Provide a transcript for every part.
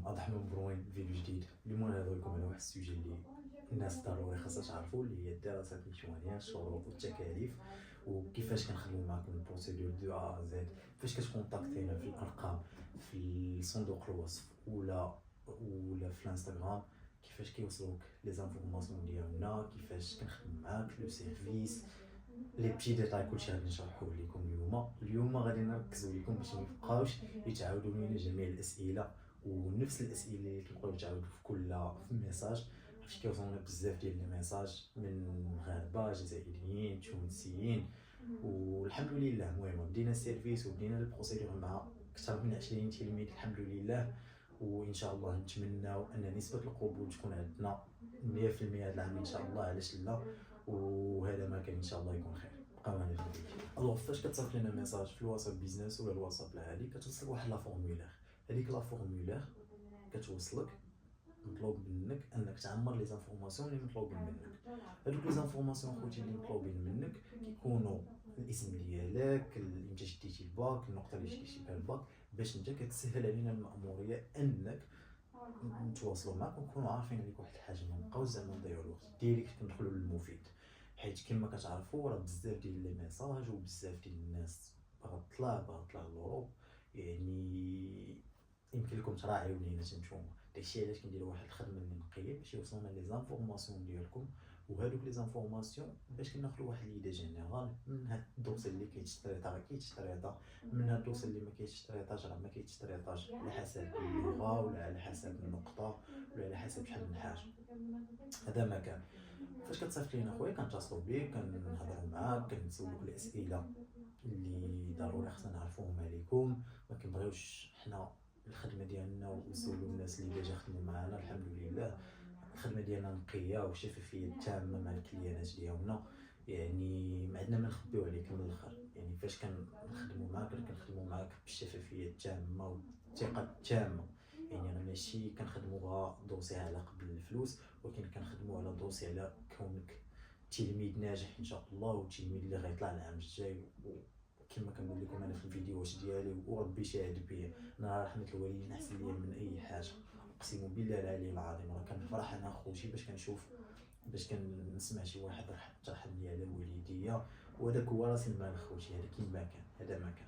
اضحى من بروين فيديو جديد. اليوم انا نهضر لكم على واحد السوجي اللي الناس ضروري خاصها تعرفوا، اللي هي الدراسات الالكترونيه، الشروط والتكاليف، وكيفاش كنخدموا معكم البروسيدور دو ا زد، كيفاش كتكونتاكتينا في الارقام في صندوق الوصف ولا في الانستغرام، كيفاش كيوصلوك لي زانفورماسيون ديالنا، كيفاش كنخدم معاك لو سيرفيس، لي بتي ديتاي كلشي غادي نشرحوه لكم اليوم غادي نركزوا لكم باش ما يبقاوش يتعاودوا لينا جميع الاسئله ونفس الاسئله اللي كنبقاو نتعاودوا في كل في ميساج. عرفتي كيوصلونا بزاف ديال لي ميساج من مغاربه، جزائريين، تونسيين، والحمد لله. المهم بدينا السيرفيس وبدينا البروسيدور مع اكثر من 20 تلميذ الحمد لله، وان شاء الله نتمناو ان نسبه القبول تكون عندنا 100% هذا العام ان شاء الله، علاش لا. وهذا ما كان ان شاء الله يكون خير. بقاو معنا في الفيديو. الوغ فاش كتصيفط لنا ميساج في الواتساب بيزنس ولا الواتساب العادي، كتوصل واحد لا فورمولير. هذيك لا فورمولير كتوصلك مطلوب منك انك تعمر لي زانفورماسيون اللي مطلوبين منك. هذوك لي زانفورماسيون خوتي اللي مطلوبين منك كيكونوا الاسم ديالك، امتى شديتي الباك، النقطه اللي شديتي بها الباك، باش انت كتسهل علينا المأموريه انك نتواصلوا معك ونكونوا عارفين عليك واحد الحاجه، ما نبقاوش زعما نضيعوا الوقت ديريكت كندخلوا للمفيد. حيت كما كتعرفوا راه بزاف ديال لي ميساج وبزاف ديال الناس باغا تطلع لوروب، يعني يمكن لكم تراعيو لينا نتوما. داكشي علاش كنديروا واحد الخدمه اللي نقيه باش يوصلنا لي زانفورماسيون ديالكم، وهادوك لي زانفورماسيون باش كناخذوا واحد ليدي جينيرال من هاد الدوسي اللي كيتشريطا راه كيتشريطا، من هاد الدوسي اللي ما كيتشريطاش راه ما كيتشريطاش، على حسب اللغه ولا على حسب النقطه ولا على حسب شحال من حاجه. هذا ما كان. فاش كتصيفط لينا خويا كنتصلوا بيك، كنهضروا معاك، كنسولوك الاسئله اللي ضروري خصنا نعرفوهم عليكم. ما كنبغيوش حنا الخدمه ديالنا ونسولوا الناس اللي ديجا خدموا معنا. الحمد لله الخدمه ديالنا نقيه وشفافيه تامه مع الكليانات ديالنا، يعني ما عندنا ما نخبيو عليك من الاخر. يعني فاش كنخدموا معاك بالشفافيه التامه والثقه التامه. يعني انا ماشي كنخدموا غا دوسي علاقه بالفلوس، ولكن كنخدموا على دوسي على كونك تلميذ ناجح ان شاء الله، والتلميذ اللي غيطلع العام الجاي. وكما كنقول لكم انا في الفيديوهات ديالي وربي شاهد بيا، انا رحمه الوالدين احسن ليا من اي حاجه، اقسم بالله العلي العظيم. راه كنفرح انا خوتي باش كنسمع شي واحد ترحم لي على والديا، وهذاك هو راس المال خوتي. هذا كيما كان، هذا ما كان.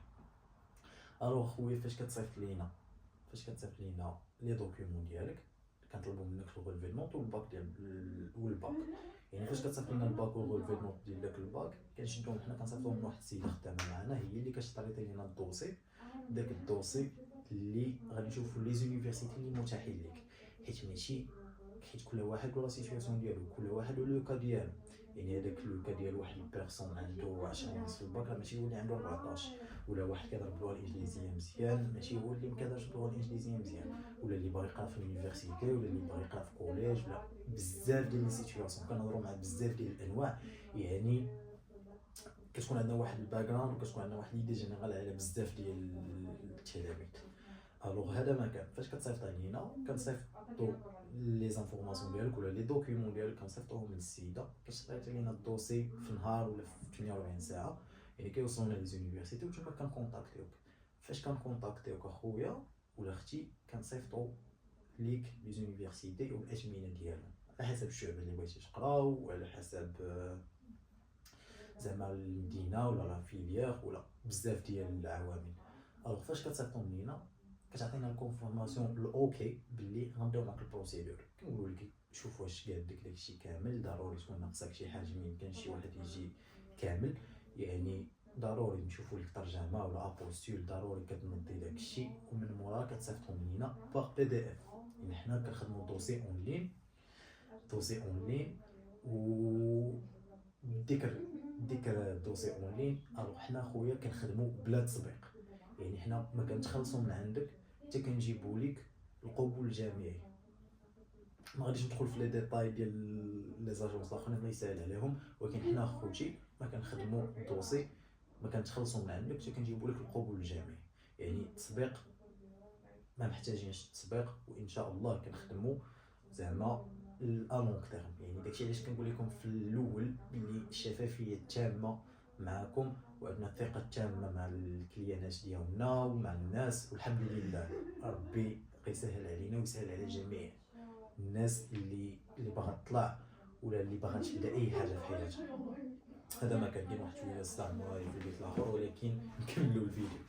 الوغ خويا فاش كتصيفط لينا لي دوكيومون ديالك، كنطلبوا منك الغولفي نوت والباك والباك. يعني فاش كتصيفط لنا الباك والغولفي نوت ديال داك الباك، كنشدوهم حنا كنصيفطوهم لواحد السيده خدامه معنا، هي اللي كتشريطي لينا الدوسي. داك الدوسي اللي غادي نشوفوا لي زونيفرسيتي اللي متاحين ليك، حيت كل واحد ولا سيتوياسيون ديالو، كل واحد ولو كا ديالو. يعني هذاك لو كا ديال واحد البيرسون عنده 10 ونص في الباك، راه ماشي هو اللي عنده 14، ولا واحد كيهضر باللغه الانجليزيه مزيان ماشي هو اللي مكيهضرش باللغه الانجليزيه مزيان، ولا اللي باغي يقرا في اليونيفرسيتي، ولا اللي باغي يقرا في كوليج، ولا بزاف ديال لي سيتوياسيون. كنهضروا مع بزاف ديال الانواع، يعني كتكون عندنا واحد الباك جراوند وكتكون عندنا واحد ليدي جينيرال على بزاف ديال التلاميذ. الوغ هذا ما كان. فاش كتصيفط علينا كنصيفطوا لي زانفورماسيون ديالك ولا لي دوكيومون ديالك، كنصيفطوهم للسيده، كتشريط لينا الدوسي في نهار ولا في 48 ساعه. يعني كيوصلونا لي زونيفرسيتي وتما كنكونتاكتيوك. فاش كنكونتاكتيوك اخويا ولا اختي، كنصيفطوا ليك لي زونيفرسيتي والاثمنه ديالهم على حسب الشعب اللي بغيتي تقراو، وعلى حسب زعما المدينه ولا لا فيليير ولا بزاف ديال العوامل. الوغ فاش كتصيفطهم لينا كتعطينا الكونفورماسيون الاوكي باللي غنبداو معاك البروسيدور. كنقولوا لك شوف واش قادك داكشي كامل، ضروري تكون ناقصك شي حاجه، ما يمكنش شي واحد يجي كامل. يعني ضروري نشوفوا لك ترجمه ولا ابوستول، ضروري كتنضي داكشي، ومن مورا كتصيفطهم لينا باغ بي دي اف. يعني حنا كنخدموا دوسي اون لين و ديك الدوسي اون لين. الوغ حنا خويا كنخدموا بلا تسبيق، يعني حنا ما كنتخلصوا من عندك حتى كنجيبوا لك القبول الجامعي. ما غاديش ندخل في لي ديتاي ديال لي زاجونس الاخرين الله يسهل عليهم، ولكن حنا خوتي ما كنخدموا الدوسي، ما كنتخلصوا من عندك حتى كنجيبوا لك القبول الجامعي. يعني التسبيق ما محتاجينش التسبيق، وان شاء الله كنخدموا زعما الالونغ تيرم. يعني داكشي علاش كنقول لكم في الاول بلي الشفافيه التامه معكم، وعندنا الثقه التامه مع الكليانات ديالنا ومع الناس، والحمد لله ربي يبقى يسهل علينا ويسهل على جميع الناس اللي باغا تطلع ولا اللي باغا تبدا اي حاجه في حياتها. هذا ما كان واحد شويه استعمار في البيت الاخر، ولكن نكملوا الفيديو.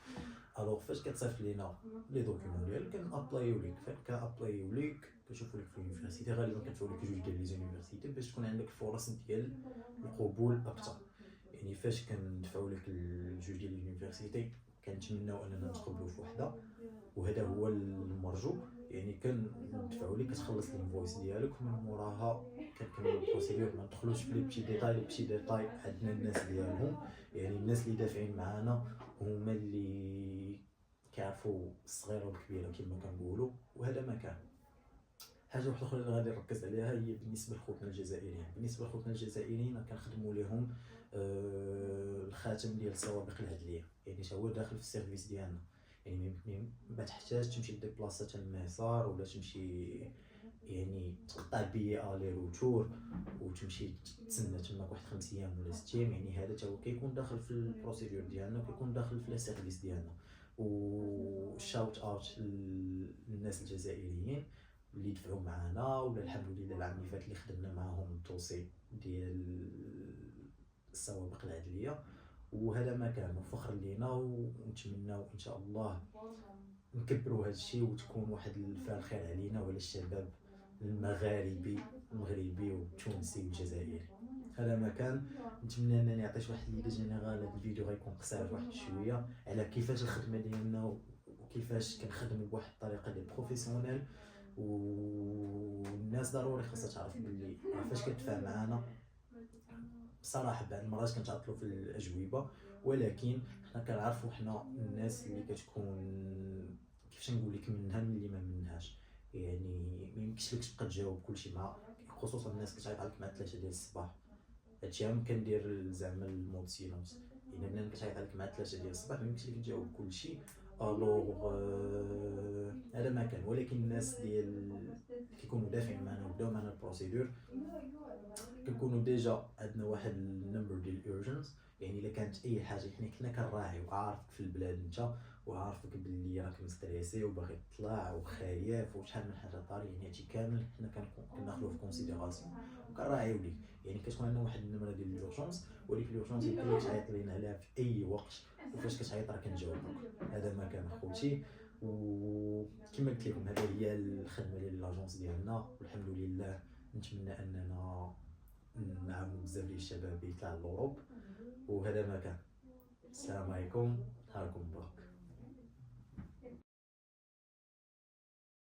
الوغ فاش كتصيفط لينا لي دوكيومون ديالك كنابلايو ليك، فين كنابلايو ليك كنشوفوا لك في اليونيفرسيتي، غالبا كندفعوا لك جوج ديال لي زونيفرسيتي باش تكون عندك فرص ديال القبول اكثر. يعني فاش كندفعوا لك الجوج ديال اليونيفرسيتي كنتمناو اننا نتقبلوا في وحده، وهذا هو المرجو. يعني كندفعوا لك كتخلص الانفويس ديالك ومن موراها كنكملوا البروسيدور. ما ندخلوش في لي بيتي ديتاي، لي بيتي ديتاي عندنا الناس ديالهم. يعني الناس اللي دافعين معانا هما اللي كيعرفوا الصغيره والكبيره كما كنقولوا. وهذا ما كان حاجه واحده اخرى اللي غادي نركز عليها هي بالنسبه لخوتنا الجزائريين. بالنسبه لخوتنا الجزائريين كنخدموا لهم الخاتم ديال السوابق العدليه، يعني حتى هو داخل في السيرفيس ديالنا. يعني ما تحتاج تمشي لديبلاصه حتى المسار ولا تمشي يعني تقطع بي الي روتور وتمشي تسنى تماك واحد 5 ايام ولا 6 ايام. يعني هذا حتى هو كيكون داخل في البروسيدور ديالنا وكيكون داخل في السيرفيس ديالنا. وشاوت اوت للناس الجزائريين اللي دفعوا معنا، ولا الحمد لله العام اللي فات اللي خدمنا معاهم الدوسي ديال السوابق العدليه. وهذا ما كان فخر لينا، ونتمناو ان شاء الله نكبروا هذا الشيء وتكون واحد الفال خير علينا وعلى الشباب المغربي والتونسي والجزائري. هذا ما كان. نتمنى انني نعطيش واحد ليدي جينيرال. هذا الفيديو غيكون قصير واحد شويه على كيفاش الخدمه ديالنا وكيفاش كنخدموا بواحد الطريقه ديال بروفيسيونيل. والناس ضروري خاصها تعرف باللي فاش كتدفع معنا بصراحه بعض المرات كنتعطلوا في الاجوبه، ولكن حنا كنعرفوا حنا الناس اللي كتكون كيفاش نقول لك منها من اللي ما منهاش. يعني ما يمكنش لك تبقى تجاوب كلشي، مع خصوصا الناس كتعيط عليك مع 3 ديال الصباح. هادشي عام كندير زعما المود سيلونس، يعني بنادم كتعيط عليك مع 3 ديال الصباح ما يمكنش لك تجاوب كلشي. الوغ هذا ما كان. ولكن الناس ديال كيكونوا دافعين معنا وبداو معنا البروسيدور كنكونوا ديجا عندنا واحد النمبر ديال الاورجنس. يعني الا كانت اي حاجه حنا كنراعي وعارفك في البلاد انت، وعارفك باللي راك مستريسي وباغي تطلع وخايف وشحال من حاجه طاري. يعني هادشي كامل حنا كناخذوه في كونسيديراسيون وكنراعيو ليك. يعني كتكون عندنا واحد النمره ديال الاورجنس، وديك الاورجنس يمكن لك تعيط لينا عليها في اي وقت، وفاش كتعيط راه كنجاوبك. هذا ما كان اخوتي. وكما قلت لكم هذه هي الخدمه ديال لاجونس ديالنا، والحمد لله نتمنى اننا نعاونوا بزاف ديال الشباب يطلع لوروب. وهذا ما كان. السلام عليكم، نهاركم مبارك.